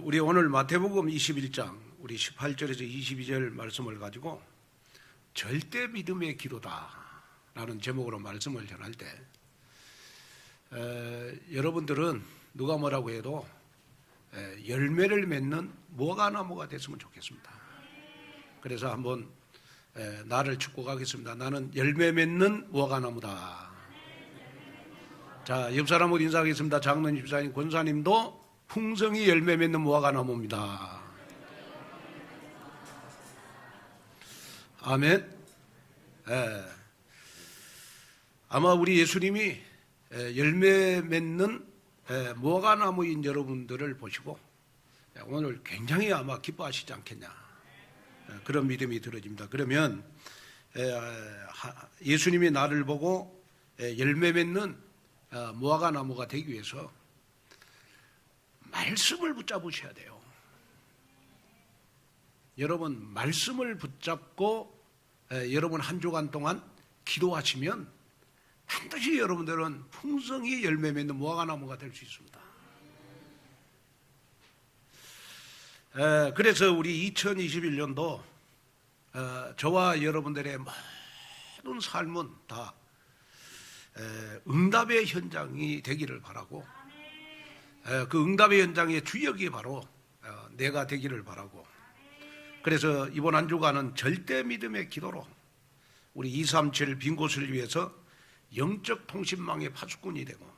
우리 오늘 마태복음 21장 우리 18절에서 22절 말씀을 가지고 절대 믿음의 기도다라는 제목으로 말씀을 전할 때 여러분들은 누가 뭐라고 해도 열매를 맺는 무화과나무가 됐으면 좋겠습니다. 그래서 한번 나를 축복하겠습니다. 나는 열매 맺는 무화과나무다. 자, 옆 사람으로 인사하겠습니다. 장로님, 집사님, 권사님도 풍성히 열매 맺는 무화과나무입니다. 아멘. 아마 우리 예수님이 열매 맺는 무화과나무인 여러분들을 보시고 오늘 굉장히 아마 기뻐하시지 않겠냐, 그런 믿음이 들어집니다. 그러면 예수님이 나를 보고 열매 맺는 무화과나무가 되기 위해서 말씀을 붙잡으셔야 돼요. 여러분, 말씀을 붙잡고 여러분 한 주간 동안 기도하시면 반드시 여러분들은 풍성히 열매 맺는 무화과나무가 될 수 있습니다. 그래서 우리 2021년도 저와 여러분들의 모든 삶은 다 응답의 현장이 되기를 바라고, 그 응답의 현장의 주역이 바로 내가 되기를 바라고, 그래서 이번 한 주간은 절대 믿음의 기도로 우리 237 빈 곳을 위해서 영적 통신망의 파수꾼이 되고,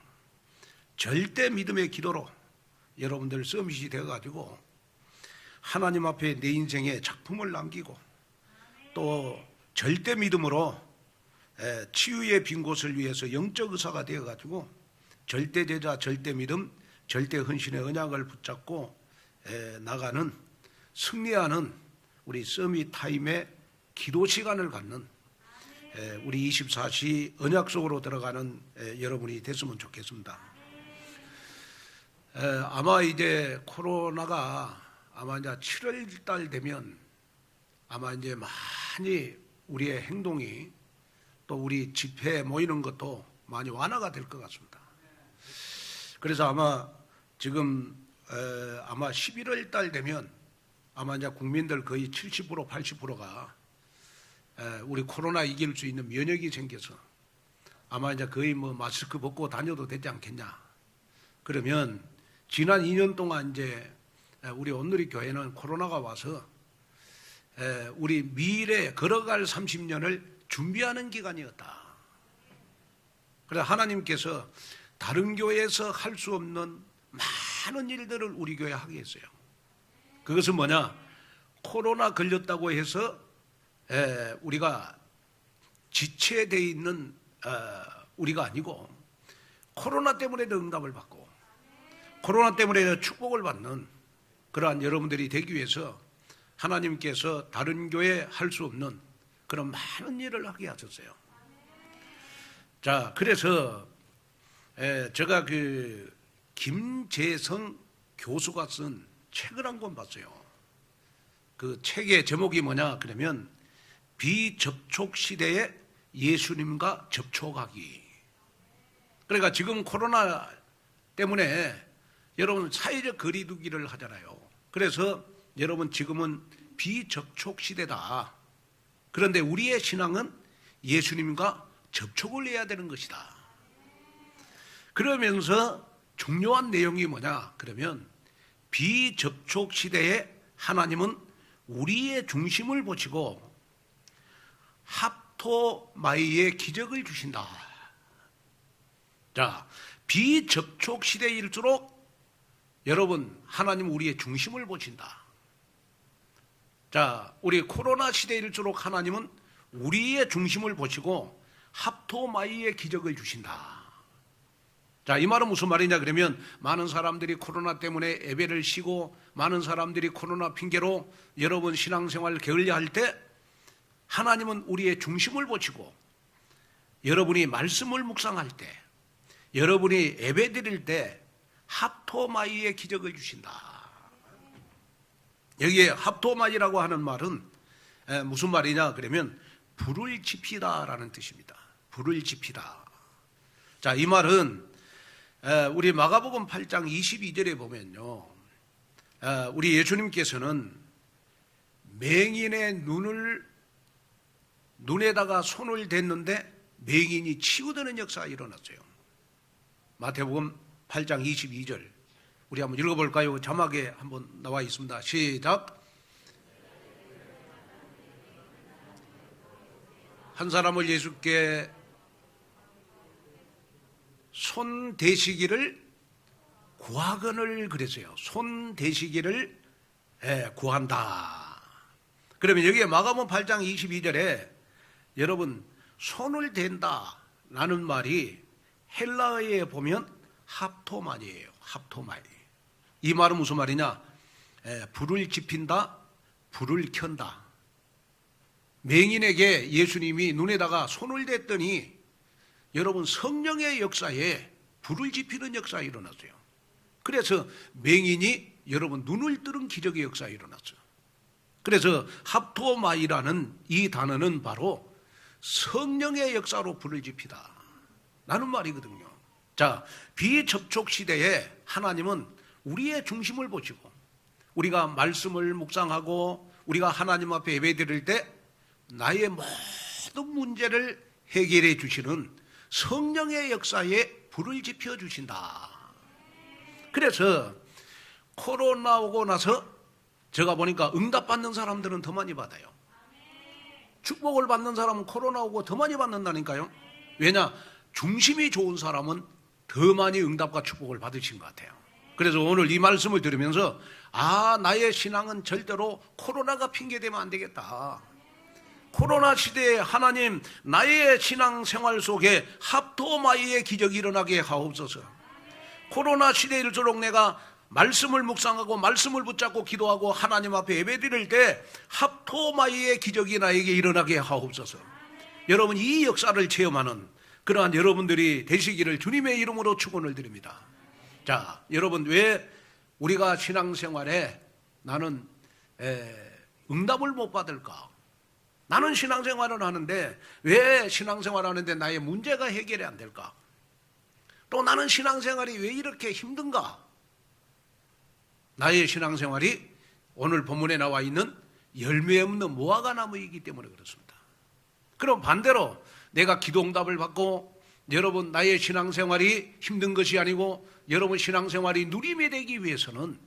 절대 믿음의 기도로 여러분들 서밋이 되어가지고 하나님 앞에 내 인생에 작품을 남기고, 또 절대 믿음으로 치유의 빈 곳을 위해서 영적 의사가 되어가지고 절대 제자, 절대 믿음, 절대 헌신의 언약을 붙잡고 나가는, 승리하는 우리 서밋 타임의 기도 시간을 갖는 우리 24시 언약 속으로 들어가는 여러분이 됐으면 좋겠습니다. 아마 이제 코로나가 아마 이제 7월 달 되면 아마 이제 많이 우리의 행동이, 또 우리 집회에 모이는 것도 많이 완화가 될 것 같습니다. 그래서 아마 지금 아마 11월 달 되면 아마 이제 국민들 거의 70% 80%가 우리 코로나 이길 수 있는 면역이 생겨서 아마 이제 거의 뭐 마스크 벗고 다녀도 되지 않겠냐. 그러면 지난 2년 동안 이제 우리 온누리 교회는 코로나가 와서 우리 미래 걸어갈 30년을 준비하는 기간이었다. 그래서 하나님께서 다른 교회에서 할 수 없는 많은 일들을 우리 교회에 하게 했어요. 그것은 뭐냐? 코로나 걸렸다고 해서 우리가 지체되어 있는 우리가 아니고, 코로나 때문에도 응답을 받고 코로나 때문에도 축복을 받는 그러한 여러분들이 되기 위해서 하나님께서 다른 교회에 할 수 없는 그런 많은 일을 하게 하셨어요. 자, 그래서 제가 그 김재성 교수가 쓴 책을 한 권 봤어요. 그 책의 제목이 뭐냐 그러면 비접촉 시대에 예수님과 접촉하기. 그러니까 지금 코로나 때문에 여러분 사회적 거리 두기를 하잖아요. 그래서 여러분 지금은 비접촉 시대다. 그런데 우리의 신앙은 예수님과 접촉을 해야 되는 것이다. 그러면서 중요한 내용이 뭐냐 그러면 비접촉 시대에 하나님은 우리의 중심을 보시고 합토마이의 기적을 주신다. 자, 비접촉 시대일수록 여러분 하나님은 우리의 중심을 보신다. 자, 우리 코로나 시대일수록 하나님은 우리의 중심을 보시고 합토마이의 기적을 주신다. 자, 이 말은 무슨 말이냐 그러면 많은 사람들이 코로나 때문에 예배를 쉬고 많은 사람들이 코로나 핑계로 여러분 신앙생활을 게을리할 때 하나님은 우리의 중심을 보시고 여러분이 말씀을 묵상할 때, 여러분이 예배 드릴 때 합토마이의 기적을 주신다. 여기에 합토마이라고 하는 말은 무슨 말이냐 그러면 불을 지피다라는 뜻입니다. 불을 지피다. 자, 이 말은 우리 마가복음 8장 22절에 보면요, 우리 예수님께서는 맹인의 눈에다가 손을 댔는데 맹인이 치유되는 역사가 일어났어요. 마태복음 8장 22절 우리 한번 읽어볼까요? 자막에 한번 나와 있습니다. 시작. 한 사람을 예수께 손 대시기를 구하거늘 그랬어요. 손 대시기를 구한다. 그러면 여기에 마가복음 8장 22절에 여러분 손을 댄다 라는 말이 헬라어에 보면 합토말이에요. 합토말. 이 말은 무슨 말이냐? 불을 지핀다, 불을 켠다. 맹인에게 예수님이 눈에다가 손을 댔더니 여러분 성령의 역사에 불을 지피는 역사가 일어났어요. 그래서 맹인이 여러분 눈을 뜨는 기적의 역사가 일어났어요. 그래서 합토마이라는 이 단어는 바로 성령의 역사로 불을 지피다 라는 말이거든요. 자, 비접촉 시대에 하나님은 우리의 중심을 보시고 우리가 말씀을 묵상하고 우리가 하나님 앞에 예배드릴 때 나의 모든 문제를 해결해 주시는 성령의 역사에 불을 지펴 주신다. 그래서 코로나 오고 나서 제가 보니까 응답받는 사람들은 더 많이 받아요. 축복을 받는 사람은 코로나 오고 더 많이 받는다니까요. 왜냐? 중심이 좋은 사람은 더 많이 응답과 축복을 받으신 것 같아요. 그래서 오늘 이 말씀을 들으면서 나의 신앙은 절대로 코로나가 핑계대면 안 되겠다. 코로나 시대에 하나님 나의 신앙생활 속에 합토마이의 기적이 일어나게 하옵소서. 코로나 시대일수록 내가 말씀을 묵상하고 말씀을 붙잡고 기도하고 하나님 앞에 예배드릴 때 합토마이의 기적이 나에게 일어나게 하옵소서. 여러분 이 역사를 체험하는 그러한 여러분들이 되시기를 주님의 이름으로 축원을 드립니다. 자, 여러분 왜 우리가 신앙생활에 나는 응답을 못 받을까? 나는 신앙생활을 하는데 왜 신앙생활을 하는데 나의 문제가 해결이 안 될까? 또 나는 신앙생활이 왜 이렇게 힘든가? 나의 신앙생활이 오늘 본문에 나와 있는 열매 없는 무화과나무이기 때문에 그렇습니다. 그럼 반대로 내가 기도응답을 받고 여러분 나의 신앙생활이 힘든 것이 아니고 여러분 신앙생활이 누림이 되기 위해서는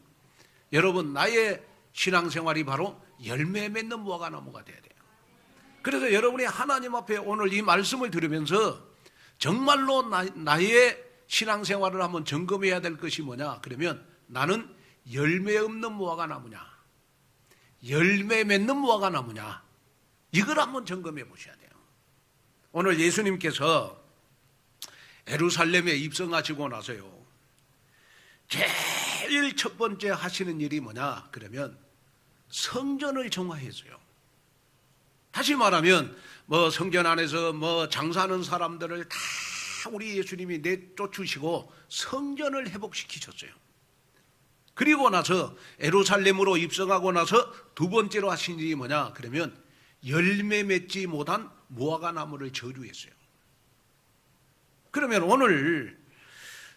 여러분 나의 신앙생활이 바로 열매 맺는 무화과나무가 돼야 돼요. 그래서 여러분이 하나님 앞에 오늘 이 말씀을 들으면서 정말로 나의 신앙생활을 한번 점검해야 될 것이 뭐냐? 그러면 나는 열매 없는 무화과나무냐? 열매 맺는 무화과나무냐? 이걸 한번 점검해 보셔야 돼요. 오늘 예수님께서 예루살렘에 입성하시고 나서요. 제일 첫 번째 하시는 일이 뭐냐? 그러면 성전을 정화했어요. 다시 말하면 성전 안에서 장사하는 사람들을 다 우리 예수님이 내쫓으시고 성전을 회복시키셨어요. 그리고 나서 예루살렘으로 입성하고 나서 두 번째로 하신 일이 뭐냐? 그러면 열매 맺지 못한 무화과나무를 저주했어요. 그러면 오늘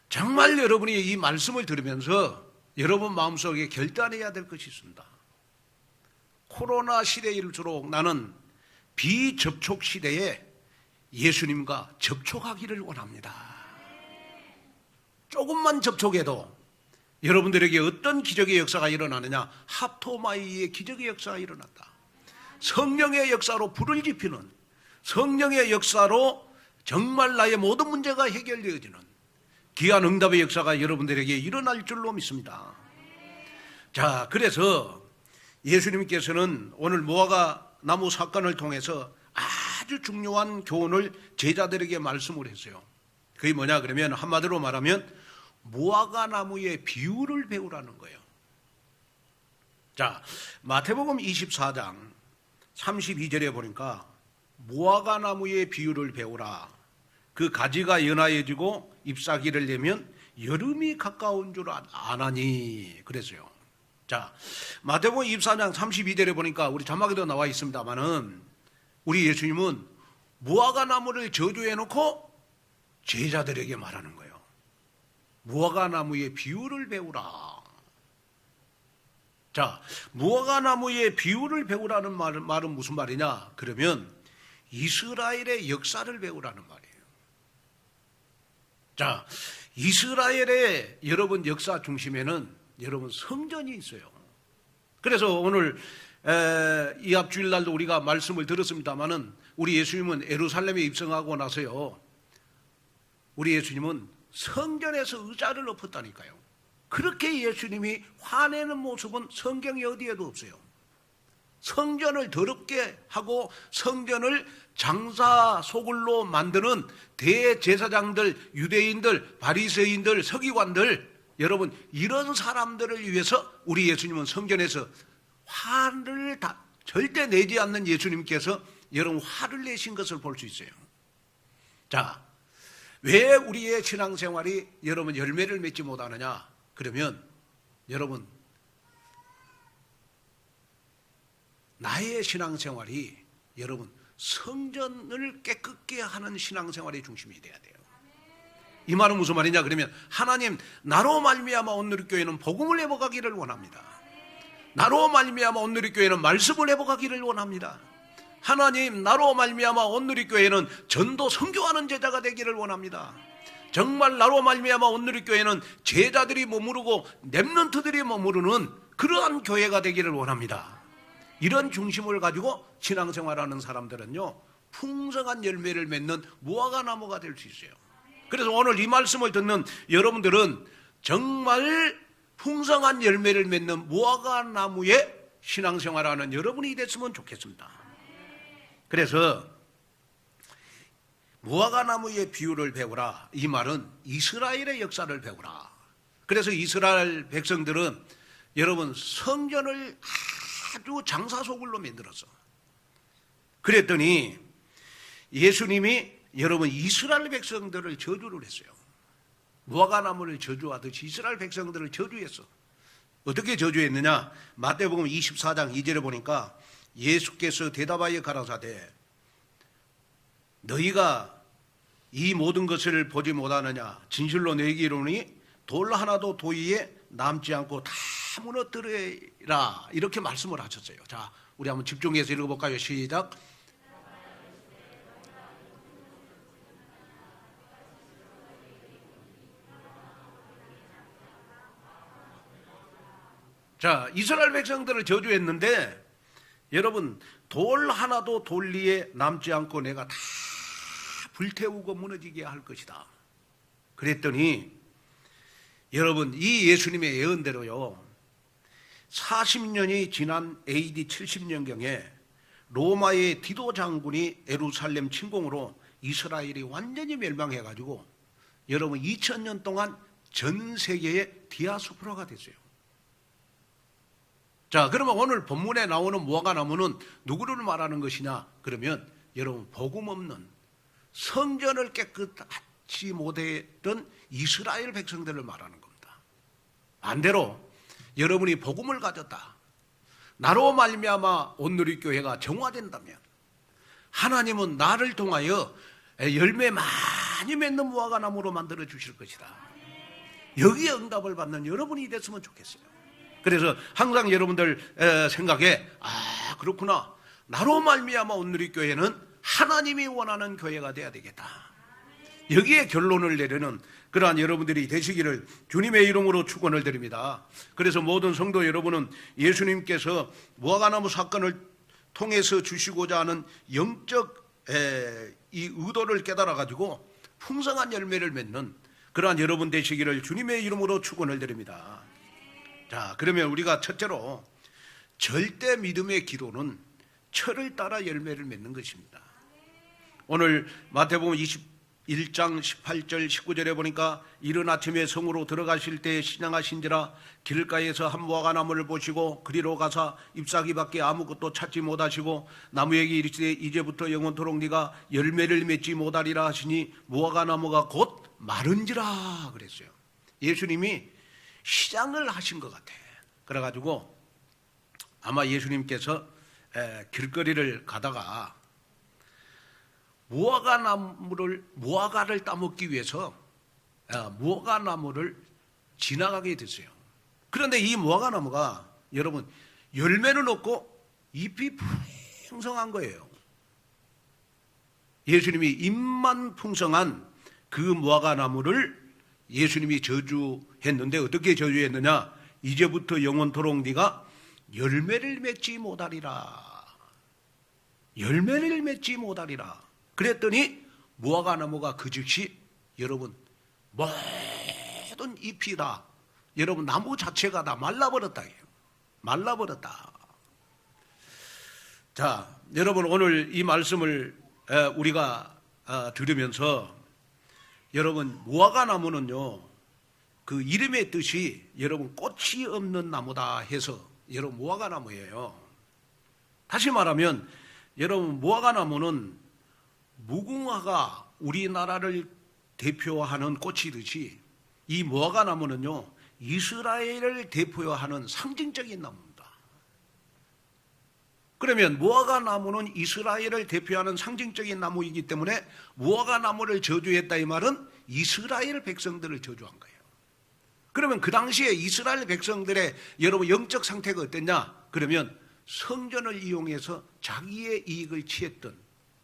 정말 여러분이 이 말씀을 들으면서 여러분 마음속에 결단해야 될 것이 있습니다. 코로나 시대일수록 나는 비접촉 시대에 예수님과 접촉하기를 원합니다. 조금만 접촉해도 여러분들에게 어떤 기적의 역사가 일어나느냐? 합토마이의 기적의 역사가 일어났다. 성령의 역사로 불을 지피는 성령의 역사로 정말 나의 모든 문제가 해결되어지는 귀한 응답의 역사가 여러분들에게 일어날 줄로 믿습니다. 자, 그래서 예수님께서는 오늘 무화과나무 사건을 통해서 아주 중요한 교훈을 제자들에게 말씀을 했어요. 그게 뭐냐 그러면 한마디로 말하면 무화과나무의 비유를 배우라는 거예요. 자, 마태복음 24장 32절에 보니까 무화과나무의 비유를 배우라. 그 가지가 연하여지고 잎사귀를 내면 여름이 가까운 줄 아나니 그랬어요. 자, 마태복음 24장 32절에 보니까 우리 자막에도 나와 있습니다만은 우리 예수님은 무화과나무를 저주해 놓고 제자들에게 말하는 거예요. 무화과나무의 비유를 배우라. 자, 무화과나무의 비유를 배우라는 말은 무슨 말이냐? 그러면 이스라엘의 역사를 배우라는 말이에요. 자, 이스라엘의 여러분 역사 중심에는 여러분 성전이 있어요. 그래서 오늘 이 앞주일 날도 우리가 말씀을 들었습니다마는 우리 예수님은 예루살렘에 입성하고 나서요, 우리 예수님은 성전에서 의자를 엎었다니까요. 그렇게 예수님이 화내는 모습은 성경에 어디에도 없어요. 성전을 더럽게 하고 성전을 장사 소굴로 만드는 대제사장들, 유대인들, 바리새인들, 서기관들, 여러분 이런 사람들을 위해서 우리 예수님은 성전에서 화를 절대 내지 않는 예수님께서 여러분 화를 내신 것을 볼 수 있어요. 자, 왜 우리의 신앙생활이 여러분 열매를 맺지 못하느냐? 그러면 여러분 나의 신앙생활이 여러분 성전을 깨끗게 하는 신앙생활의 중심이 돼야 돼요. 이 말은 무슨 말이냐? 그러면 하나님, 나로 말미암아 온누리교회는 복음을 회복하기를 원합니다. 나로 말미암아 온누리교회는 말씀을 회복하기를 원합니다. 하나님, 나로 말미암아 온누리교회는 전도 선교하는 제자가 되기를 원합니다. 정말 나로 말미암아 온누리교회는 제자들이 머무르고 렘넌트들이 머무르는 그러한 교회가 되기를 원합니다. 이런 중심을 가지고 신앙생활하는 사람들은요, 풍성한 열매를 맺는 무화과나무가 될 수 있어요. 그래서 오늘 이 말씀을 듣는 여러분들은 정말 풍성한 열매를 맺는 무화과나무의 신앙생활하는 여러분이 됐으면 좋겠습니다. 그래서 무화과나무의 비유를 배우라, 이 말은 이스라엘의 역사를 배우라. 그래서 이스라엘 백성들은 여러분 성전을 아주 장사소굴로 만들었어. 그랬더니 예수님이 여러분 이스라엘 백성들을 저주를 했어요. 무화과나무를 저주하듯이 이스라엘 백성들을 저주했어. 어떻게 저주했느냐? 마태복음 24장 2절에 보니까 예수께서 대답하여 가라사대 너희가 이 모든 것을 보지 못하느냐? 진실로 너희에게 이르노니 돌 하나도 도위에 남지 않고 다 무너뜨리라, 이렇게 말씀을 하셨어요. 자, 우리 한번 집중해서 읽어볼까요? 시작. 자, 이스라엘 백성들을 저주했는데 여러분 돌 하나도 돌 위에 남지 않고 내가 다 불태우고 무너지게 할 것이다. 그랬더니 여러분 이 예수님의 예언대로요, 40년이 지난 AD 70년경에 로마의 디도 장군이 예루살렘 침공으로 이스라엘이 완전히 멸망해가지고 여러분 2000년 동안 전 세계의 디아스포라가 됐어요. 자, 그러면 오늘 본문에 나오는 무화과나무는 누구를 말하는 것이냐? 그러면 여러분 복음 없는 성전을 깨끗하지 못했던 이스라엘 백성들을 말하는 겁니다. 반대로 여러분이 복음을 가졌다, 나로 말미암아 온누리교회가 정화된다면 하나님은 나를 통하여 열매 많이 맺는 무화과나무로 만들어 주실 것이다. 여기에 응답을 받는 여러분이 됐으면 좋겠어요. 그래서 항상 여러분들 생각에 그렇구나, 나로 말미암아 온누리교회는 하나님이 원하는 교회가 돼야 되겠다, 여기에 결론을 내리는 그러한 여러분들이 되시기를 주님의 이름으로 축원을 드립니다. 그래서 모든 성도 여러분은 예수님께서 무화과나무 사건을 통해서 주시고자 하는 영적 이 의도를 깨달아 가지고 풍성한 열매를 맺는 그러한 여러분 되시기를 주님의 이름으로 축원을 드립니다. 자, 그러면 우리가 첫째로 절대 믿음의 기도는 철을 따라 열매를 맺는 것입니다. 오늘 마태복음 21장 18절 19절에 보니까 이른 아침에 성으로 들어가실 때 신앙하신지라 길가에서 한 무화과나무를 보시고 그리로 가사 잎사귀밖에 아무것도 찾지 못하시고 나무에게 이르시되 이제부터 영원토록 네가 열매를 맺지 못하리라 하시니 무화과나무가 곧 마른지라 그랬어요. 예수님이 시장을 하신 것 같아. 그래가지고 아마 예수님께서 길거리를 가다가 무화과를 따먹기 위해서 무화과나무를 지나가게 됐어요. 그런데 이 무화과나무가 여러분 열매는 없고 잎이 풍성한 거예요. 예수님이 잎만 풍성한 그 무화과나무를 예수님이 저주했는데 어떻게 저주했느냐? 이제부터 영원토록 네가 열매를 맺지 못하리라. 열매를 맺지 못하리라. 그랬더니 무화과나무가 그 즉시 여러분 모든 잎이 다 여러분 나무 자체가 다 말라버렸다. 말라버렸다. 자, 여러분 오늘 이 말씀을 우리가 들으면서 여러분 무화과나무는요 그 이름의 뜻이 여러분 꽃이 없는 나무다 해서 여러분 무화과나무예요. 다시 말하면 여러분 무화과나무는 무궁화가 우리나라를 대표하는 꽃이듯이 이 무화과나무는요 이스라엘을 대표하는 상징적인 나무입니다. 그러면 무화과나무는 이스라엘을 대표하는 상징적인 나무이기 때문에 무화과나무를 저주했다 이 말은 이스라엘 백성들을 저주한 거예요. 그러면 그 당시에 이스라엘 백성들의 여러분 영적 상태가 어땠냐? 그러면 성전을 이용해서 자기의 이익을 취했던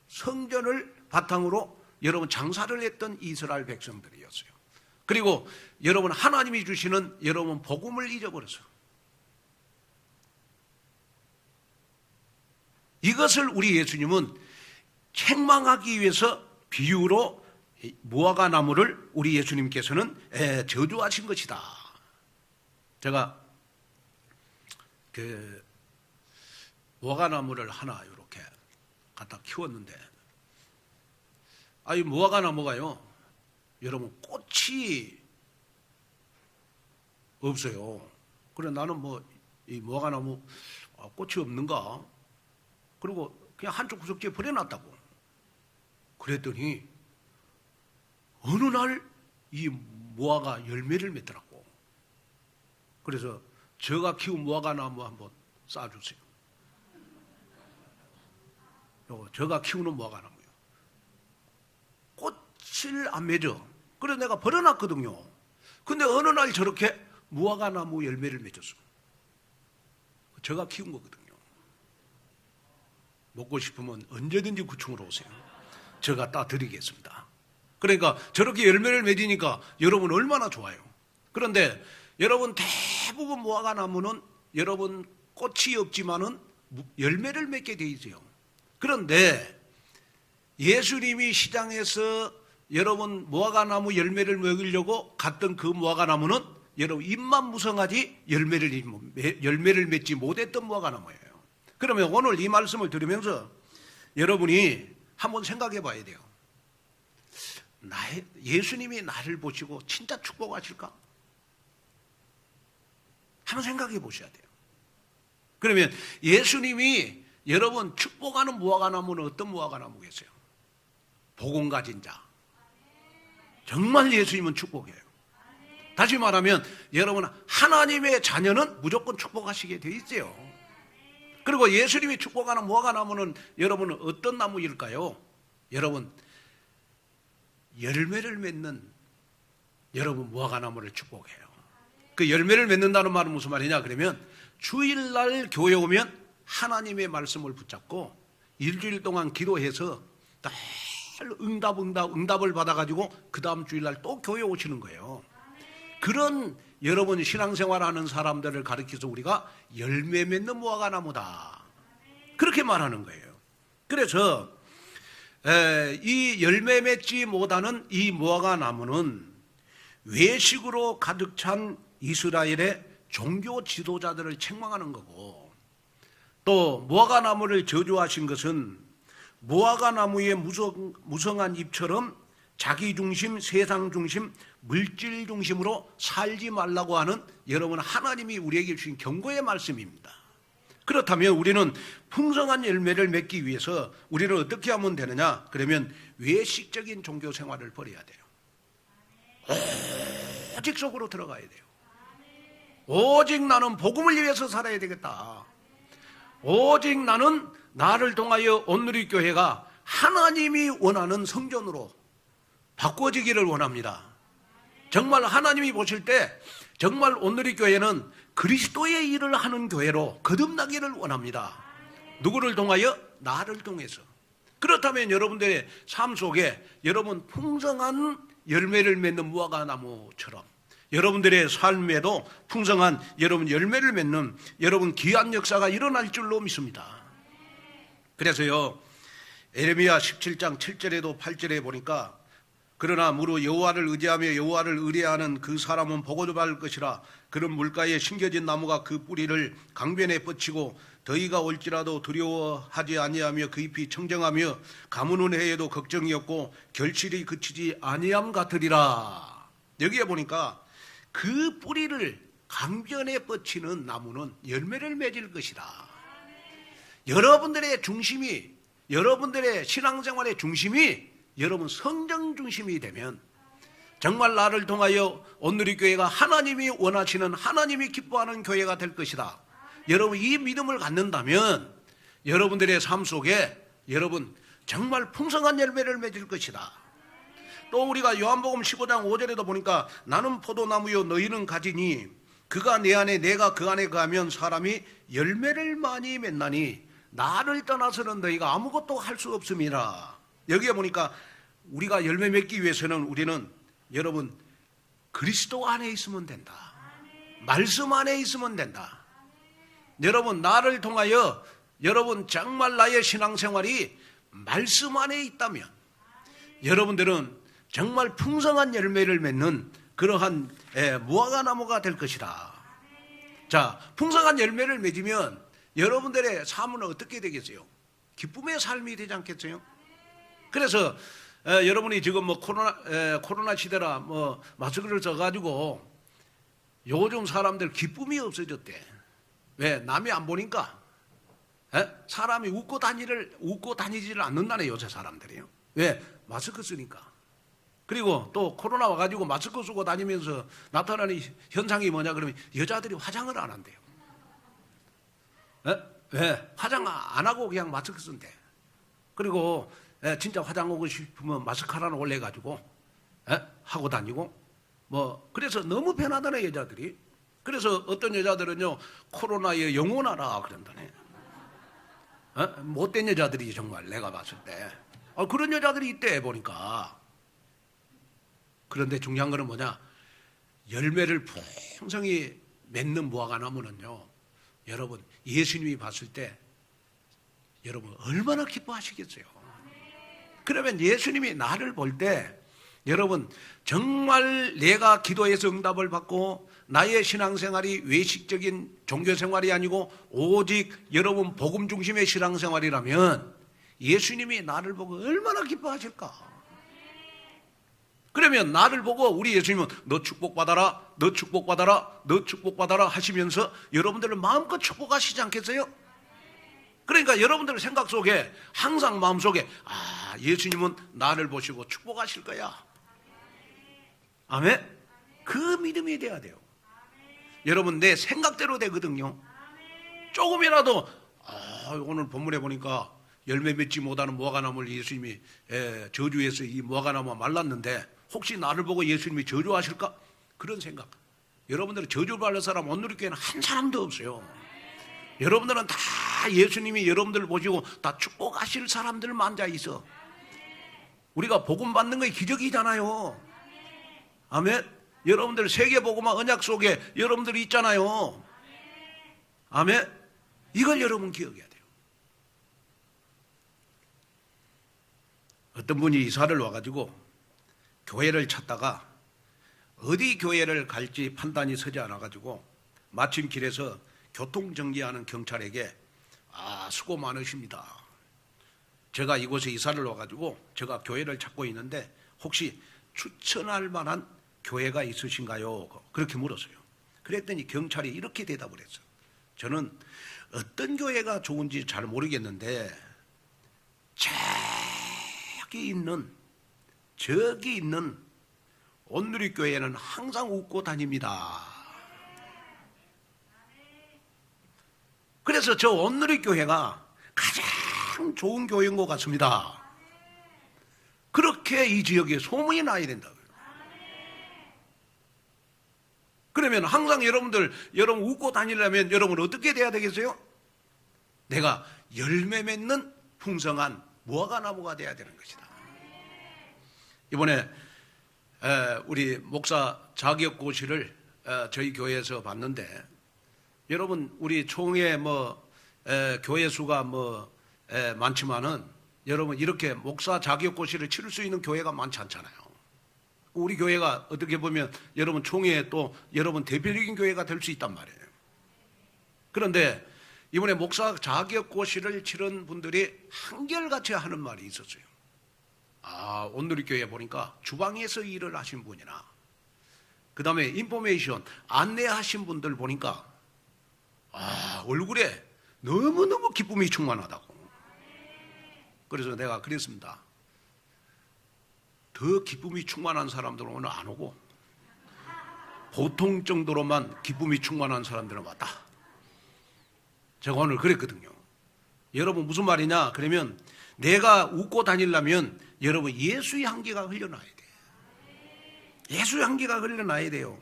성전을 바탕으로 여러분 장사를 했던 이스라엘 백성들이었어요. 그리고 여러분 하나님이 주시는 여러분 복음을 잊어버렸어요. 이것을 우리 예수님은 책망하기 위해서 비유로 무화과나무를 우리 예수님께서는 저주하신 것이다. 제가 그 무화과나무를 하나 이렇게 갖다 키웠는데 이 무화과나무가요 여러분 꽃이 없어요. 그래 나는 뭐 이 무화과나무 꽃이 없는가? 그리고 그냥 한쪽 구석지에 버려놨다고. 그랬더니 어느 날 이 무화과 열매를 맺더라고. 그래서 제가 키운 무화과나무 한번 쏴주세요. 요거 제가 키우는 무화과나무요. 꽃을 안 맺어. 그래서 내가 버려놨거든요. 근데 어느 날 저렇게 무화과나무 열매를 맺었어. 제가 키운 거거든요. 먹고 싶으면 언제든지 구청으로 오세요. 제가 따드리겠습니다. 그러니까 저렇게 열매를 맺으니까 여러분 얼마나 좋아요. 그런데 여러분 대부분 무화과나무는 여러분 꽃이 없지만은 열매를 맺게 돼 있어요. 그런데 예수님이 시장에서 여러분 무화과나무 열매를 먹으려고 갔던 그 무화과나무는 여러분 잎만 무성하지 열매를 맺지 못했던 무화과나무예요. 그러면 오늘 이 말씀을 들으면서 여러분이 한번 생각해 봐야 돼요. 예수님이 나를 보시고 진짜 축복하실까? 한번 생각해 보셔야 돼요. 그러면 예수님이 여러분 축복하는 무화과나무는 어떤 무화과나무겠어요? 복음 가진 자. 정말 예수님은 축복해요. 다시 말하면 여러분 하나님의 자녀는 무조건 축복하시게 돼 있어요. 그리고 예수님이 축복하는 무화과나무는 여러분은 어떤 나무일까요? 여러분 열매를 맺는 여러분 무화과나무를 축복해요. 그 열매를 맺는다는 말은 무슨 말이냐? 그러면 주일날 교회 오면 하나님의 말씀을 붙잡고 일주일 동안 기도해서 딱 응답을 받아가지고 그 다음 주일날 또 교회 오시는 거예요. 그런 여러분 신앙생활하는 사람들을 가리켜서 우리가 열매 맺는 무화과나무다 그렇게 말하는 거예요. 그래서 이 열매 맺지 못하는 이 무화과나무는 외식으로 가득 찬 이스라엘의 종교 지도자들을 책망하는 거고, 또 무화과나무를 저주하신 것은 무화과나무의 무성한 잎처럼 자기 중심, 세상 중심, 물질 중심으로 살지 말라고 하는 여러분 하나님이 우리에게 주신 경고의 말씀입니다. 그렇다면 우리는 풍성한 열매를 맺기 위해서 우리는 어떻게 하면 되느냐? 그러면 외식적인 종교 생활을 버려야 돼요. 오직 속으로 들어가야 돼요. 오직 나는 복음을 위해서 살아야 되겠다. 오직 나는 나를 통하여 온누리교회가 하나님이 원하는 성전으로 바꿔지기를 원합니다. 정말 하나님이 보실 때 정말 온누리 교회는 그리스도의 일을 하는 교회로 거듭나기를 원합니다. 누구를 통하여? 나를 통해서. 그렇다면 여러분들의 삶 속에 여러분 풍성한 열매를 맺는 무화과나무처럼 여러분들의 삶에도 풍성한 여러분 열매를 맺는 여러분 귀한 역사가 일어날 줄로 믿습니다. 그래서요, 에레미야 17장 7절에도 8절에 보니까 그러나 무릇 여호와를 의지하며 여호와를 의뢰하는 그 사람은 복을 받을 것이라. 그런 물가에 심겨진 나무가 그 뿌리를 강변에 뻗치고 더위가 올지라도 두려워하지 아니하며 그 잎이 청정하며 가무는 해에도 걱정이 없고 결실이 그치지 아니함 같으리라. 여기에 보니까 그 뿌리를 강변에 뻗치는 나무는 열매를 맺을 것이다. 여러분들의 중심이, 여러분들의 신앙생활의 중심이 여러분 성령 중심이 되면 정말 나를 통하여 온누리교회가 하나님이 원하시는, 하나님이 기뻐하는 교회가 될 것이다. 여러분 이 믿음을 갖는다면 여러분들의 삶 속에 여러분 정말 풍성한 열매를 맺을 것이다. 또 우리가 요한복음 15장 5절에도 보니까 나는 포도나무요 너희는 가지니 그가 내 안에 내가 그 안에 거하면 사람이 열매를 많이 맺나니 나를 떠나서는 너희가 아무것도 할 수 없음이라. 여기에 보니까 우리가 열매 맺기 위해서는 우리는 여러분 그리스도 안에 있으면 된다. 말씀 안에 있으면 된다. 여러분 나를 통하여 여러분 정말 나의 신앙생활이 말씀 안에 있다면 여러분들은 정말 풍성한 열매를 맺는 그러한 무화과나무가 될 것이다. 자, 풍성한 열매를 맺으면 여러분들의 삶은 어떻게 되겠어요? 기쁨의 삶이 되지 않겠어요? 그래서 여러분이 지금 뭐 코로나 시대라 뭐 마스크를 써가지고 요즘 사람들 기쁨이 없어졌대. 왜? 남이 안 보니까. 사람이 웃고 다니지를 않는다네 요새 사람들이요. 왜? 마스크 쓰니까. 그리고 또 코로나 와가지고 마스크 쓰고 다니면서 나타나는 현상이 뭐냐 그러면 여자들이 화장을 안 한대요. 왜? 화장 안 하고 그냥 마스크 쓴대. 그리고 진짜 화장하고 싶으면 마스크 하나 올려가지고 하고 다니고 뭐 그래서 너무 편하다네 여자들이. 그래서 어떤 여자들은요 코로나에 영원하라 그런다네. 못된 여자들이 정말 내가 봤을 때 그런 여자들이 있대 보니까. 그런데 중요한 거는 뭐냐, 열매를 풍성히 맺는 무화과나무는요 여러분 예수님이 봤을 때 여러분 얼마나 기뻐하시겠어요. 그러면 예수님이 나를 볼 때 여러분 정말 내가 기도해서 응답을 받고 나의 신앙생활이 외식적인 종교생활이 아니고 오직 여러분 복음 중심의 신앙생활이라면 예수님이 나를 보고 얼마나 기뻐하실까. 그러면 나를 보고 우리 예수님은 너 축복받아라, 너 축복받아라, 너 축복받아라 하시면서 여러분들을 마음껏 축복하시지 않겠어요? 그러니까 여러분들의 생각 속에 항상 마음속에 예수님은 나를 보시고 축복하실 거야. 아멘? 그 믿음이 돼야 돼요. 여러분 내 생각대로 되거든요. 조금이라도 오늘 본문에 보니까 열매 맺지 못하는 무화과나무를 예수님이 저주해서 이 무화과나무가 말랐는데 혹시 나를 보고 예수님이 저주하실까? 그런 생각. 여러분들은 저주받을 사람 온누리교회는 한 사람도 없어요. 여러분들은 다 예수님이 여러분들을 보시고 다 축복하실 사람들만 앉아 있어. 우리가 복음 받는 게 기적이잖아요. 아멘. 여러분들 세계복음화 언약 속에 여러분들이 있잖아요. 아멘. 이걸 여러분 기억해야 돼요. 어떤 분이 이사를 와가지고 교회를 찾다가 어디 교회를 갈지 판단이 서지 않아가지고 마침 길에서 교통정지하는 경찰에게 수고 많으십니다. 제가 이곳에 이사를 와가지고 제가 교회를 찾고 있는데 혹시 추천할 만한 교회가 있으신가요? 그렇게 물었어요. 그랬더니 경찰이 이렇게 대답을 했어요. 저는 어떤 교회가 좋은지 잘 모르겠는데 저기 있는 온누리교회는 항상 웃고 다닙니다. 그래서 저 온누리교회가 가장 좋은 교회인 것 같습니다. 그렇게 이 지역에 소문이 나야 된다고요. 그러면 항상 여러분 웃고 다니려면 여러분 어떻게 돼야 되겠어요? 내가 열매 맺는 풍성한 무화과나무가 돼야 되는 것이다. 이번에 우리 목사 자격고시를 저희 교회에서 봤는데, 여러분 우리 총회 교회 수가 많지만은 여러분 이렇게 목사 자격고시를 치를 수 있는 교회가 많지 않잖아요. 우리 교회가 어떻게 보면 여러분 총회에 또 여러분 대표적인 교회가 될 수 있단 말이에요. 그런데 이번에 목사 자격고시를 치른 분들이 한결같이 하는 말이 있었어요. 오늘 교회 보니까 주방에서 일을 하신 분이나 그 다음에 인포메이션 안내하신 분들 보니까 얼굴에 너무너무 기쁨이 충만하다고. 그래서 내가 그랬습니다. 더 기쁨이 충만한 사람들은 오늘 안 오고 보통 정도로만 기쁨이 충만한 사람들은 왔다. 제가 오늘 그랬거든요. 여러분 무슨 말이냐? 그러면 내가 웃고 다니려면 여러분 예수의 향기가 흘러나야 돼요. 예수의 향기가 흘러나야 돼요.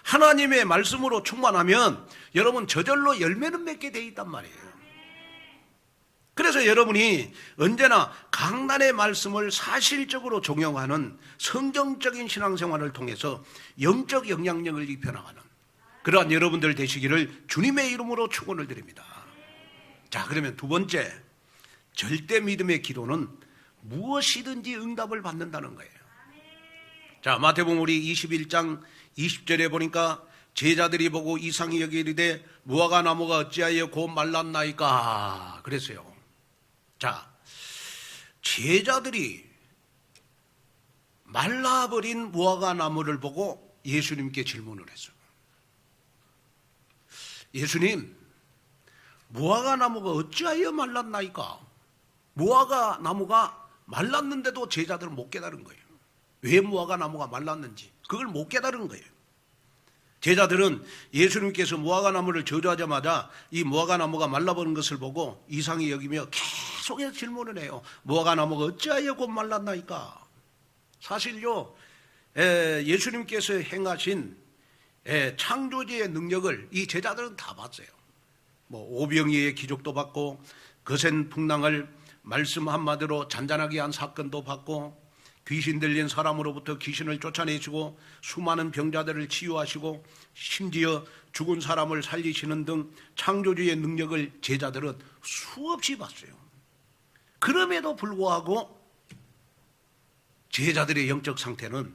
하나님의 말씀으로 충만하면 여러분 저절로 열매는 맺게 돼 있단 말이에요. 그래서 여러분이 언제나 강단의 말씀을 사실적으로 적용하는 성경적인 신앙생활을 통해서 영적 영향력을 입혀나가는 그러한 여러분들 되시기를 주님의 이름으로 축원을 드립니다. 자, 그러면 두 번째, 절대 믿음의 기도는 무엇이든지 응답을 받는다는 거예요. 자, 마태복음 우리 21장 20절에 보니까 제자들이 보고 이상히 여기 이르되 무화과 나무가 어찌하여 곧 말랐나이까 그랬어요. 자, 제자들이 말라버린 무화과 나무를 보고 예수님께 질문을 했어요. 예수님, 무화과 나무가 어찌하여 말랐나이까? 무화과 나무가 말랐는데도 제자들은 못 깨달은 거예요. 왜 무화과 나무가 말랐는지 그걸 못 깨달은 거예요. 제자들은 예수님께서 무화과 나무를 저주하자마자 이 무화과 나무가 말라버린 것을 보고 이상히 여기며 계속해서 질문을 해요. 무화과 나무가 어찌하여 곧 말랐나이까? 사실요, 예수님께서 행하신 창조주의 능력을 이 제자들은 다 봤어요. 오병이의 기적도 봤고 거센 풍랑을 말씀 한마디로 잔잔하게 한 사건도 봤고 귀신 들린 사람으로부터 귀신을 쫓아내시고 수많은 병자들을 치유하시고 심지어 죽은 사람을 살리시는 등 창조주의 능력을 제자들은 수없이 봤어요. 그럼에도 불구하고 제자들의 영적 상태는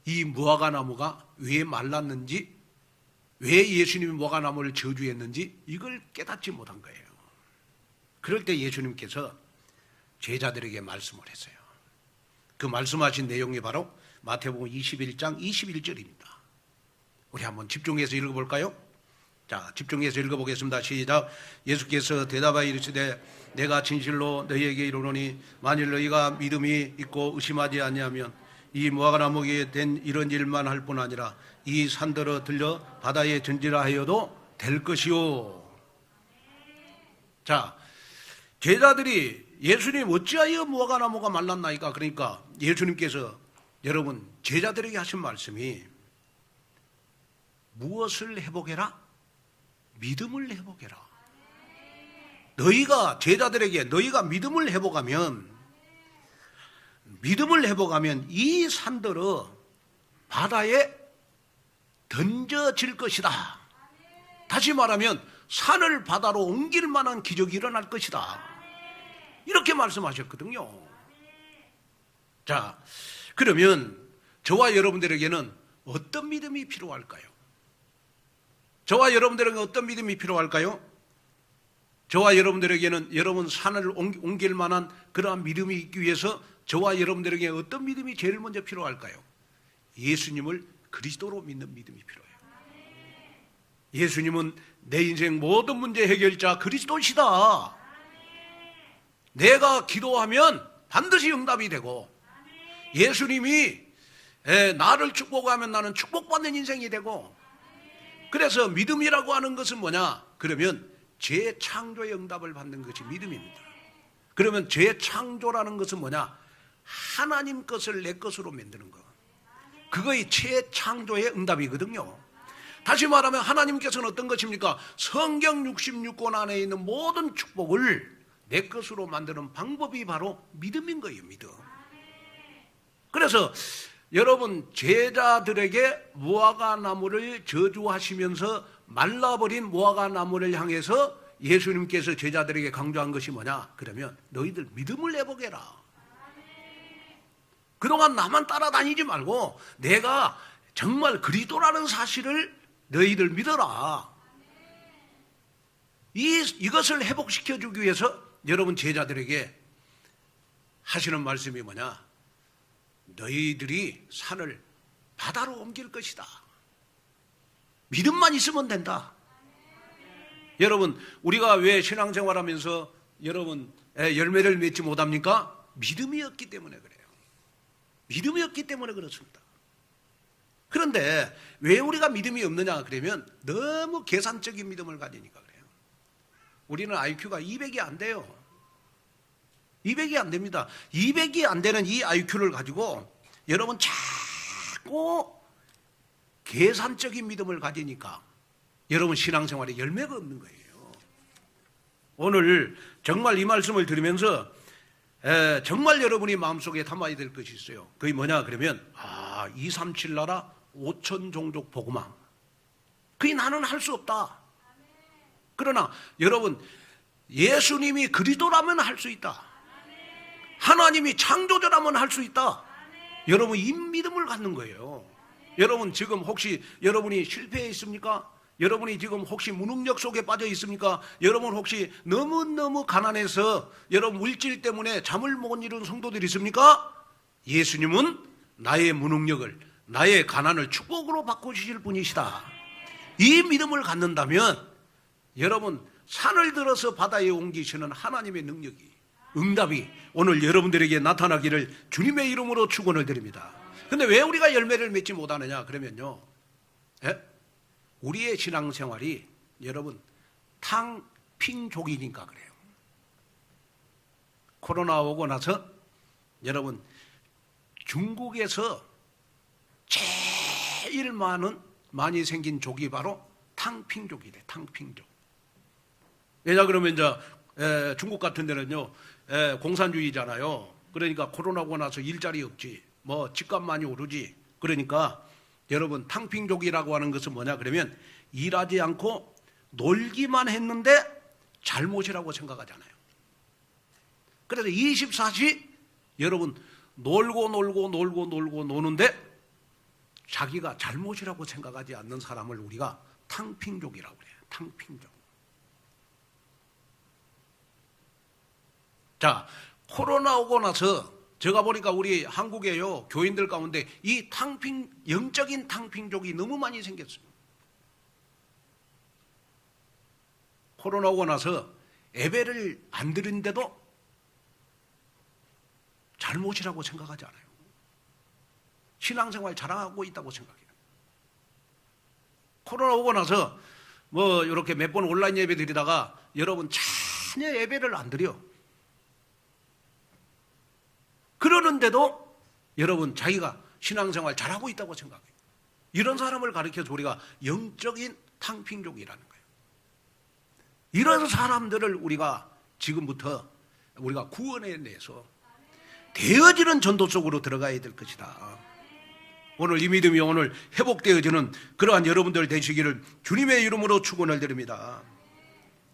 이 무화과 나무가 왜 말랐는지, 왜 예수님이 무화과 나무를 저주했는지 이걸 깨닫지 못한 거예요. 그럴 때 예수님께서 제자들에게 말씀을 했어요. 그 말씀하신 내용이 바로 마태복음 21장 21절입니다. 우리 한번 집중해서 읽어볼까요? 자, 집중해서 읽어보겠습니다. 시작. 예수께서 대답하여 이르시되 내가 진실로 너희에게 이르노니 만일 너희가 믿음이 있고 의심하지 아니하면 이 무화과 나무에 된 이런 일만 할 뿐 아니라 이 산들어 들려 바다에 던지라 하여도 될 것이요. 자, 제자들이 예수님 어찌하여 무화과 나무가 말랐나이까? 그러니까 예수님께서 여러분 제자들에게 하신 말씀이 무엇을 회복해라? 믿음을 회복해라. 너희가 제자들에게 너희가 믿음을 회복하면 이 산들어 바다에 던져질 것이다. 다시 말하면 산을 바다로 옮길 만한 기적이 일어날 것이다. 이렇게 말씀하셨거든요. 자, 그러면 저와 여러분들에게는 어떤 믿음이 필요할까요? 저와 여러분들에게 어떤 믿음이 필요할까요? 저와 여러분들에게는 여러분 산을 옮길 만한 그러한 믿음이 있기 위해서 저와 여러분들에게 어떤 믿음이 제일 먼저 필요할까요? 예수님을 그리스도로 믿는 믿음이 필요해요. 예수님은 내 인생 모든 문제 해결자 그리스도시다. 내가 기도하면 반드시 응답이 되고 예수님이 나를 축복하면 나는 축복받는 인생이 되고, 그래서 믿음이라고 하는 것은 뭐냐? 그러면 재창조의 응답을 받는 것이 믿음입니다. 그러면 재창조라는 것은 뭐냐? 하나님 것을 내 것으로 만드는 거. 그거의 최창조의 응답이거든요. 다시 말하면 하나님께서는 어떤 것입니까? 성경 66권 안에 있는 모든 축복을 내 것으로 만드는 방법이 바로 믿음인 거예요. 믿음. 그래서 여러분, 제자들에게 무화과 나무를 저주하시면서 말라버린 무화과 나무를 향해서 예수님께서 제자들에게 강조한 것이 뭐냐? 그러면 너희들 믿음을 내보게라. 그동안 나만 따라다니지 말고 내가 정말 그리스도라는 사실을 너희들 믿어라. 이것을 회복시켜주기 위해서 여러분 제자들에게 하시는 말씀이 뭐냐? 너희들이 산을 바다로 옮길 것이다. 믿음만 있으면 된다. 여러분, 우리가 왜 신앙생활하면서 여러분 열매를 맺지 못합니까? 믿음이 없기 때문에 그래요. 믿음이 없기 때문에 그렇습니다. 그런데 왜 우리가 믿음이 없느냐 그러면 너무 계산적인 믿음을 가지니까 그래요. 우리는 IQ가 200이 안 돼요. 200이 안 됩니다. 200이 안 되는 이 IQ를 가지고 여러분 자꾸 계산적인 믿음을 가지니까 여러분 신앙생활에 열매가 없는 거예요. 오늘 정말 이 말씀을 들으면서 정말 여러분이 마음속에 담아야 될 것이 있어요. 그게 뭐냐 그러면 237 나라 5천 종족 복음화. 그게 나는 할 수 없다. 그러나 여러분 예수님이 그리스도라면 할 수 있다. 하나님이 창조주라면 할 수 있다. 여러분 이 믿음을 갖는 거예요. 여러분 지금 혹시 여러분이 실패해 있습니까? 여러분이 지금 혹시 무능력 속에 빠져 있습니까? 여러분 혹시 너무너무 가난해서 여러분 물질 때문에 잠을 못 이룬 성도들이 있습니까? 예수님은 나의 무능력을, 나의 가난을 축복으로 바꾸실 분이시다. 이 믿음을 갖는다면 여러분 산을 들어서 바다에 옮기시는 하나님의 능력이, 응답이 오늘 여러분들에게 나타나기를 주님의 이름으로 축원을 드립니다. 근데 왜 우리가 열매를 맺지 못하느냐 그러면요, 우리의 신앙생활이 여러분 탕핑족이니까 그래요. 코로나 오고 나서 여러분 중국에서 제일 많이 생긴 족이 바로 탕핑족이래. 탕핑족. 왜냐 그러면 이제 중국 같은 데는요 공산주의잖아요. 그러니까 코로나 오고 나서 일자리 없지, 뭐 집값 많이 오르지. 그러니까 여러분 탕핑족이라고 하는 것은 뭐냐 그러면 일하지 않고 놀기만 했는데 잘못이라고 생각하잖아요. 그래서 24시 여러분 놀고 노는데 자기가 잘못이라고 생각하지 않는 사람을 우리가 탕핑족이라고 그래요. 탕핑족. 자, 코로나 오고 나서 제가 보니까 우리 한국에요 교인들 가운데 이 영적인 탕핑족이 너무 많이 생겼습니다. 코로나 오고 나서 예배를 안 드린데도 잘못이라고 생각하지 않아요. 신앙생활 잘하고 있다고 생각해요. 코로나 오고 나서 뭐 이렇게 몇 번 온라인 예배 드리다가 여러분 전혀 예배를 안 드려. 그러는데도 여러분 자기가 신앙생활 잘하고 있다고 생각해요. 이런 사람을 가리켜서 우리가 영적인 탕핑족이라는 거예요. 이런 사람들을 우리가 지금부터 우리가 구원해내서 되어지는 전도 속으로 들어가야 될 것이다. 오늘 이 믿음이 오늘 회복되어지는 그러한 여러분들 되시기를 주님의 이름으로 축원을 드립니다.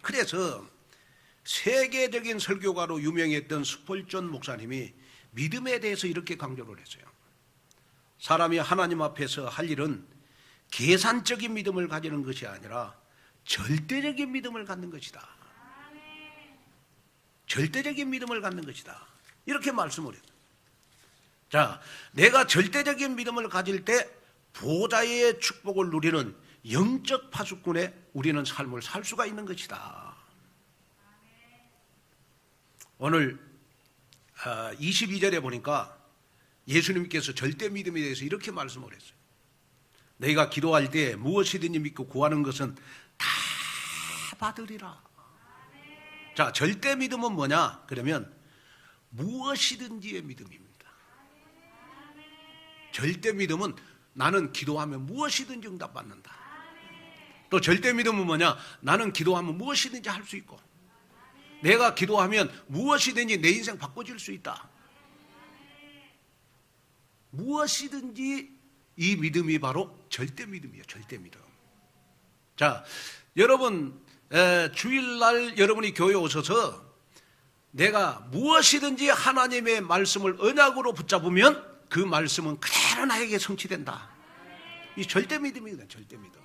그래서 세계적인 설교가로 유명했던 스폴전 목사님이 믿음에 대해서 이렇게 강조를 했어요. 사람이 하나님 앞에서 할 일은 계산적인 믿음을 가지는 것이 아니라 절대적인 믿음을 갖는 것이다. 절대적인 믿음을 갖는 것이다. 이렇게 말씀을 해요. 자, 내가 절대적인 믿음을 가질 때 보좌의 축복을 누리는 영적 파수꾼에 우리는 삶을 살 수가 있는 것이다. 오늘 22절에 보니까 예수님께서 절대 믿음에 대해서 이렇게 말씀을 했어요. 너희가 기도할 때 무엇이든지 믿고 구하는 것은 다 받으리라. 자, 절대 믿음은 뭐냐? 그러면 무엇이든지의 믿음입니다. 절대 믿음은 나는 기도하면 무엇이든지 응답받는다. 또 절대 믿음은 뭐냐? 나는 기도하면 무엇이든지 할 수 있고, 내가 기도하면 무엇이든지 내 인생 바꿔줄 수 있다. 무엇이든지 이 믿음이 바로 절대 믿음이에요. 절대 믿음. 자, 여러분 주일날 여러분이 교회에 오셔서 내가 무엇이든지 하나님의 말씀을 언약으로 붙잡으면 그 말씀은 그대로 나에게 성취된다. 이 절대 믿음이거든요. 절대 믿음.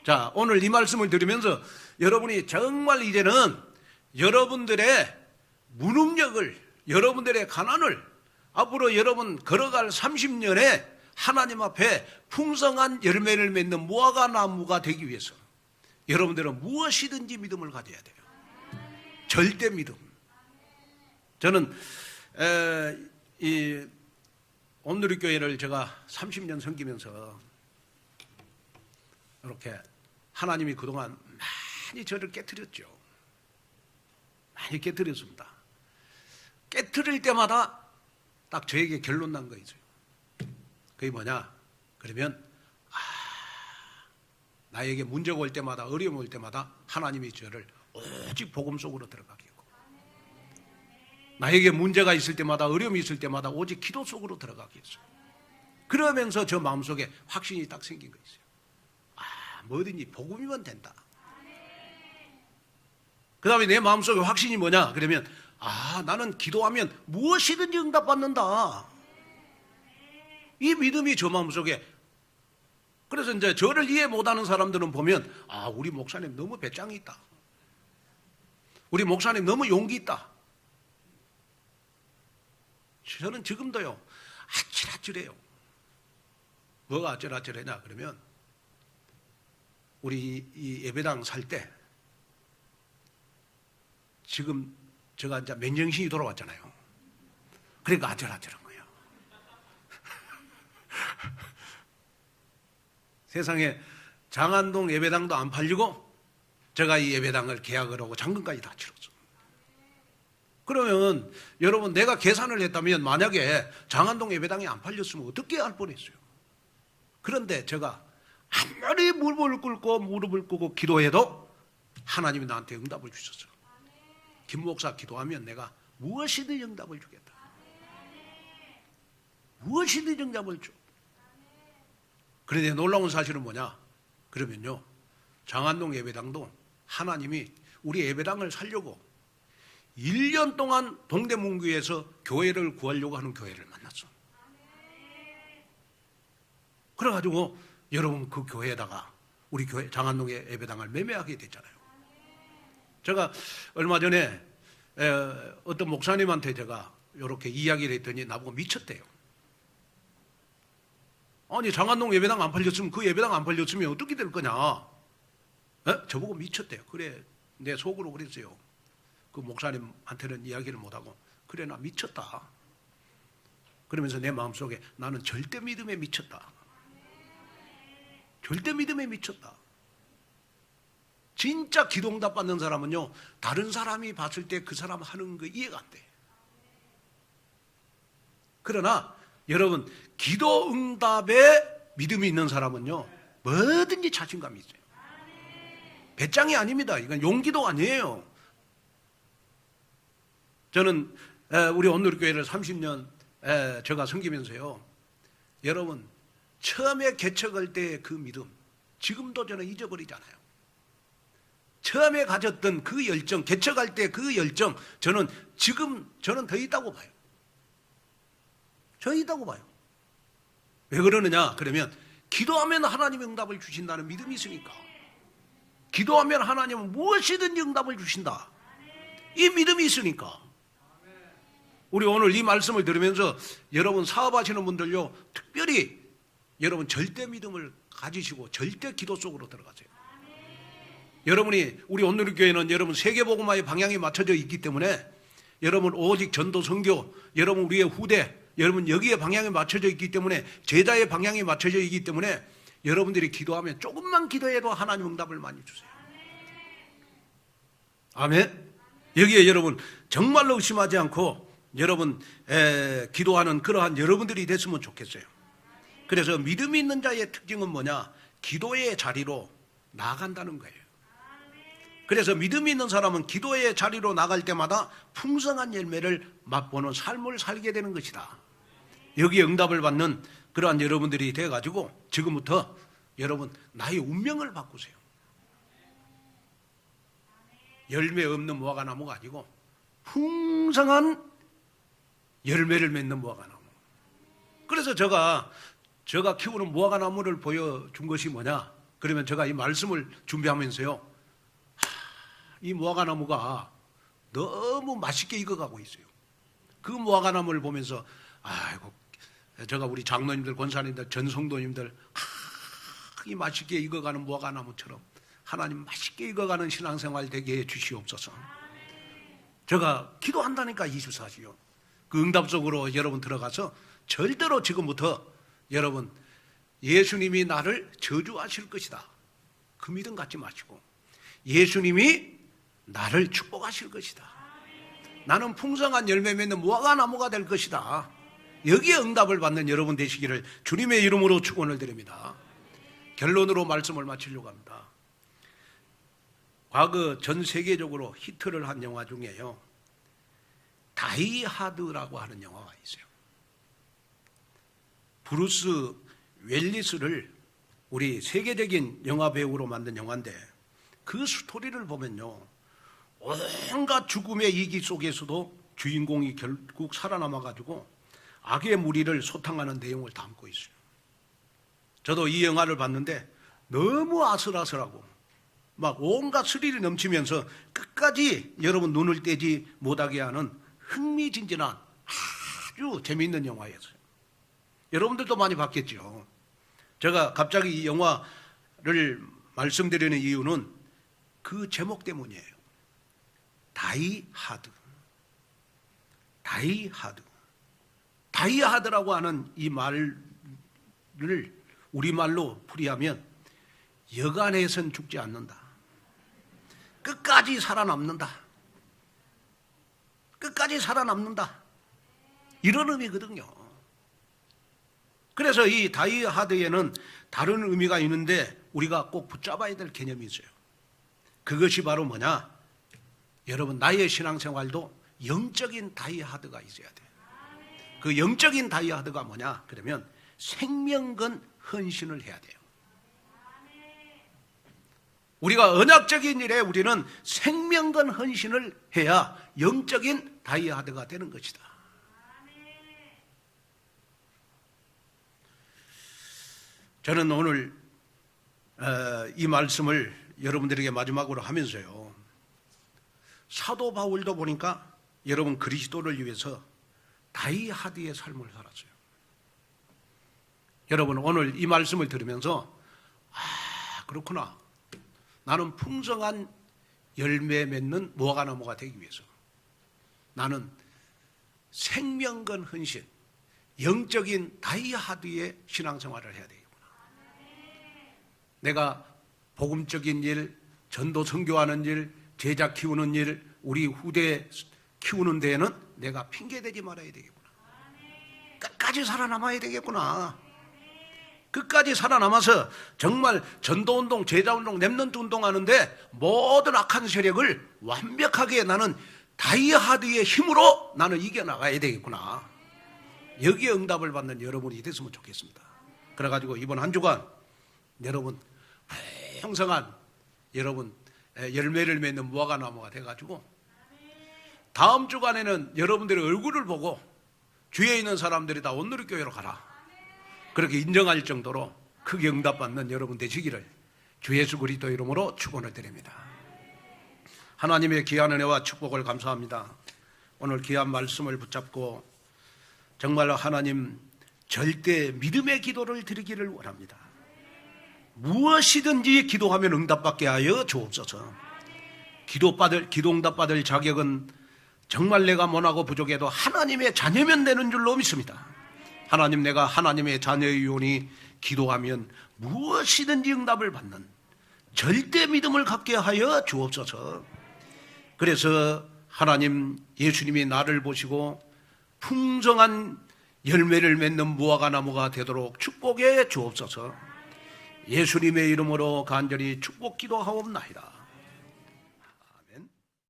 자, 오늘 이 말씀을 들으면서 여러분이 정말 이제는 여러분들의 무능력을, 여러분들의 가난을, 앞으로 여러분 걸어갈 30년에 하나님 앞에 풍성한 열매를 맺는 무화과 나무가 되기 위해서 여러분들은 무엇이든지 믿음을 가져야 돼요. 절대 믿음. 저는 이 온누리교회를 제가 30년 섬기면서 이렇게 하나님이 그동안 많이 저를 깨트렸죠. 많이 깨트렸습니다. 깨트릴 때마다 딱 저에게 결론 난 거 있어요. 그게 뭐냐? 그러면 나에게 문제가 올 때마다, 어려움이 올 때마다 하나님이 저를 오직 복음 속으로 들어가게 하고, 나에게 문제가 있을 때마다, 어려움이 있을 때마다 오직 기도 속으로 들어가게 했어요. 그러면서 저 마음속에 확신이 딱 생긴 거 있어요. 뭐든지 복음이면 된다. 그 다음에 내 마음속에 확신이 뭐냐? 그러면 나는 기도하면 무엇이든지 응답받는다. 이 믿음이 저 마음속에. 그래서 이제 저를 이해 못하는 사람들은 보면 우리 목사님 너무 배짱이 있다. 우리 목사님 너무 용기 있다. 저는 지금도요 아찔아찔해요. 뭐가 아찔아찔하냐 그러면 우리 이 예배당 살 때 지금 제가 이제 맨정신이 돌아왔잖아요. 그러니까 아찔아찔한 거예요. 세상에 장안동 예배당도 안 팔리고 제가 이 예배당을 계약을 하고 잔금까지 다 치렀어. 그러면 여러분 내가 계산을 했다면 만약에 장안동 예배당이 안 팔렸으면 어떻게 할 뻔했어요. 그런데 제가 아무리 무릎을 꿇고 기도해도 하나님이 나한테 응답을 주셨어요. 김 목사 기도하면 내가 무엇이든 응답을 주겠다. 무엇이든 응답을 줘. 그런데 놀라운 사실은 뭐냐? 그러면요 장안동 예배당도 하나님이 우리 예배당을 살려고 1년 동안 동대문구에서 교회를 구하려고 하는 교회를 만났어. 그래가지고 여러분 그 교회에다가 우리 교회 장안동의 예배당을 매매하게 됐잖아요. 제가 얼마 전에 어떤 목사님한테 제가 이렇게 이야기를 했더니 나보고 미쳤대요. 아니 장안동 예배당 안 팔렸으면 그 예배당 안 팔렸으면 어떻게 될 거냐. 저보고 미쳤대요. 그래 내 속으로 그랬어요. 그 목사님한테는 이야기를 못하고 그래 나 미쳤다. 그러면서 내 마음속에 나는 절대 믿음에 미쳤다. 절대 믿음에 미쳤다. 진짜 기도응답 받는 사람은요 다른 사람이 봤을 때 그 사람 하는 거 이해가 안 돼. 그러나 여러분 기도응답에 믿음이 있는 사람은요 뭐든지 자신감이 있어요. 배짱이 아닙니다. 이건 용기도 아니에요. 저는 우리 온누리교회를 30년 제가 섬기면서요 여러분 처음에 개척할 때의 그 믿음 지금도 저는 잊어버리잖아요. 처음에 가졌던 그 열정, 개척할 때 그 열정 저는 더 있다고 봐요. 더 있다고 봐요. 왜 그러느냐 그러면 기도하면 하나님이 응답을 주신다는 믿음이 있으니까. 기도하면 하나님은 무엇이든지 응답을 주신다. 이 믿음이 있으니까. 우리 오늘 이 말씀을 들으면서 여러분 사업하시는 분들요 특별히 여러분 절대 믿음을 가지시고 절대 기도 속으로 들어가세요. 여러분이 우리 온누리교회는 여러분 세계복음화의 방향이 맞춰져 있기 때문에 여러분 오직 전도 선교, 여러분 우리의 후대, 여러분 여기에 방향이 맞춰져 있기 때문에 제자의 방향이 맞춰져 있기 때문에 여러분들이 기도하면 조금만 기도해도 하나님 응답을 많이 주세요. 아멘. 여기에 여러분 정말로 의심하지 않고 여러분 기도하는 그러한 여러분들이 됐으면 좋겠어요. 그래서 믿음이 있는 자의 특징은 뭐냐? 기도의 자리로 나아간다는 거예요. 그래서 믿음이 있는 사람은 기도의 자리로 나갈 때마다 풍성한 열매를 맛보는 삶을 살게 되는 것이다. 여기에 응답을 받는 그러한 여러분들이 돼가지고 지금부터 여러분 나의 운명을 바꾸세요. 열매 없는 무화과나무가 아니고 풍성한 열매를 맺는 무화과나무. 그래서 제가 키우는 무화과나무를 보여준 것이 뭐냐? 그러면 제가 이 말씀을 준비하면서요, 이 무화과나무가 너무 맛있게 익어가고 있어요. 그 무화과나무를 보면서 아이고, 제가 우리 장로님들, 권사님들, 전성도님들 이 맛있게 익어가는 무화과나무처럼 하나님 맛있게 익어가는 신앙생활 되게 해 주시옵소서. 제가 기도한다니까 24시요. 그 응답 속으로 여러분 들어가서 절대로 지금부터 여러분 예수님이 나를 저주하실 것이다, 그 믿음 갖지 마시고 예수님이 나를 축복하실 것이다. 나는 풍성한 열매 맺는 무화과나무가 될 것이다. 여기에 응답을 받는 여러분 되시기를 주님의 이름으로 축원을 드립니다. 결론으로 말씀을 마치려고 합니다. 과거 전 세계적으로 히트를 한 영화 중에요, 다이 하드라고 하는 영화가 있어요. 브루스 웰리스를 우리 세계적인 영화 배우로 만든 영화인데, 그 스토리를 보면요, 온갖 죽음의 이기 속에서도 주인공이 결국 살아남아가지고 악의 무리를 소탕하는 내용을 담고 있어요. 저도 이 영화를 봤는데 너무 아슬아슬하고 막 온갖 스릴이 넘치면서 끝까지 여러분 눈을 떼지 못하게 하는 흥미진진한 아주 재미있는 영화였어요. 여러분들도 많이 봤겠죠. 제가 갑자기 이 영화를 말씀드리는 이유는 그 제목 때문이에요. 다이 하드. 다이 하드. 다이 하드라고 하는 이 말을 우리말로 풀이하면 여간해선 죽지 않는다, 끝까지 살아남는다, 끝까지 살아남는다, 이런 의미거든요. 그래서 이 다이 하드에는 다른 의미가 있는데 우리가 꼭 붙잡아야 될 개념이 있어요. 그것이 바로 뭐냐? 여러분, 나의 신앙생활도 영적인 다이 하드가 있어야 돼요. 그 영적인 다이 하드가 뭐냐? 그러면 생명건 헌신을 해야 돼요. 우리가 언약적인 일에 우리는 생명건 헌신을 해야 영적인 다이 하드가 되는 것이다. 저는 오늘 이 말씀을 여러분들에게 마지막으로 하면서요, 사도 바울도 보니까 여러분 그리스도를 위해서 다이 하드의 삶을 살았어요. 여러분 오늘 이 말씀을 들으면서 그렇구나, 나는 풍성한 열매 맺는 무화과나무가 되기 위해서 나는 생명건 헌신, 영적인 다이 하드의 신앙생활을 해야 되겠구나. 내가 복음적인 일, 전도 선교하는 일, 제자 키우는 일, 우리 후대 키우는 데에는 내가 핑계대지 말아야 되겠구나. 끝까지 살아남아야 되겠구나. 끝까지 살아남아서 정말 전도운동, 제자운동, 렘넌트 운동하는데 모든 악한 세력을 완벽하게 나는 다이하드의 힘으로 나는 이겨나가야 되겠구나. 여기에 응답을 받는 여러분이 됐으면 좋겠습니다. 그래가지고 이번 한 주간 여러분 풍성한 여러분 열매를 맺는 무화과나무가 돼가지고 다음 주간에는 여러분들의 얼굴을 보고 주위에 있는 사람들이 다 온누리교회로 가라, 그렇게 인정할 정도로 크게 응답받는 여러분 되시기를 주 예수 그리스도 이름으로 축원을 드립니다. 하나님의 귀한 은혜와 축복을 감사합니다. 오늘 귀한 말씀을 붙잡고 정말 하나님 절대 믿음의 기도를 드리기를 원합니다. 무엇이든지 기도하면 응답받게 하여 주옵소서. 기도 응답받을 자격은 정말 내가 못하고 부족해도 하나님의 자녀면 되는 줄로 믿습니다. 하나님, 내가 하나님의 자녀의 유언이 기도하면 무엇이든지 응답을 받는 절대 믿음을 갖게 하여 주옵소서. 그래서 하나님, 예수님이 나를 보시고 풍성한 열매를 맺는 무화과 나무가 되도록 축복해 주옵소서. 예수님의 이름으로 간절히 축복 기도하옵나이다.